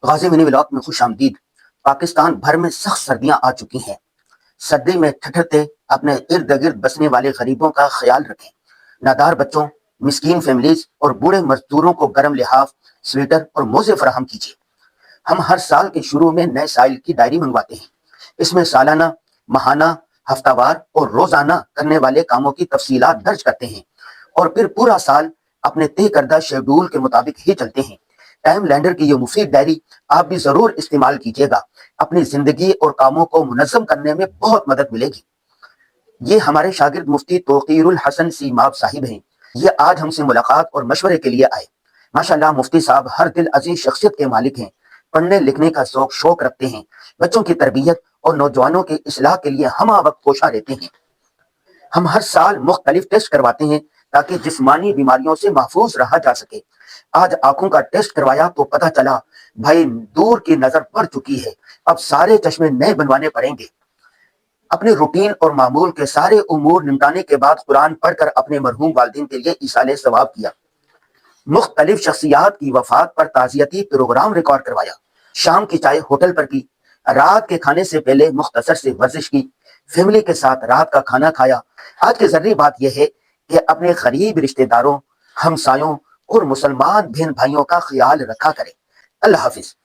غازی منی vlog میں خوش آمدید۔ پاکستان بھر میں سخت سردیاں آ چکی ہیں۔ سردی میں ٹھٹھرتے اپنے ارد گرد بسنے والے غریبوں کا خیال رکھیں۔ نادار بچوں، مسکین فیملیز اور بوڑھے مزدوروں کو گرم لحاف، سویٹر اور موزے فراہم کیجیے۔ ہم ہر سال کے شروع میں نئے سائل کی ڈائری منگواتے ہیں۔ اس میں سالانہ، ماہانہ، ہفتہ وار اور روزانہ کرنے والے کاموں کی تفصیلات درج کرتے ہیں، اور پھر پورا سال اپنے طے کردہ شیڈول کے مطابق ہی چلتے ہیں۔ ٹائم لینڈر کی یہ مفید ڈائری آپ بھی ضرور استعمال کیجیے گا۔ اپنی زندگی اور کاموں کو منظم کرنے میں بہت مدد ملے گی۔ یہ ہمارے شاگرد مفتی توقیر الحسن سیماب صاحب ہیں۔ یہ آج ہم سے ملاقات اور مشورے کے لیے آئے۔ ماشاءاللہ مفتی صاحب ہر دل عزیز شخصیت کے مالک ہیں۔ پڑھنے لکھنے کا شوق رکھتے ہیں۔ بچوں کی تربیت اور نوجوانوں کی اصلاح کے لیے ہمہ وقت کوشاں رہتے ہیں۔ ہم ہر سال مختلف ٹیسٹ کرواتے ہیں تاکہ جسمانی بیماریوں سے محفوظ رہا جا سکے۔ آج آنکھوں کا ٹیسٹ کروایا تو پتہ چلا بھائی دور کی نظر پڑ چکی ہے، اب سارے چشمے نئے بنوانے پڑیں گے۔ اپنے روٹین اور معمول کے سارے امور نمٹانے کے بعد قرآن پڑھ کر اپنے مرحوم والدین کے لیے ایصال ثواب کیا۔ مختلف شخصیات کی وفات پر تعزیتی پروگرام ریکارڈ کروایا۔ شام کی چائے ہوٹل پر کی، رات کے کھانے سے پہلے مختصر سے ورزش کی، فیملی کے ساتھ رات کا کھانا کھایا۔ آج کی ضروری بات یہ ہے کہ اپنے قریب رشتہ داروں، ہمسایوں اور مسلمان بہن بھائیوں کا خیال رکھا کریں۔ اللہ حافظ۔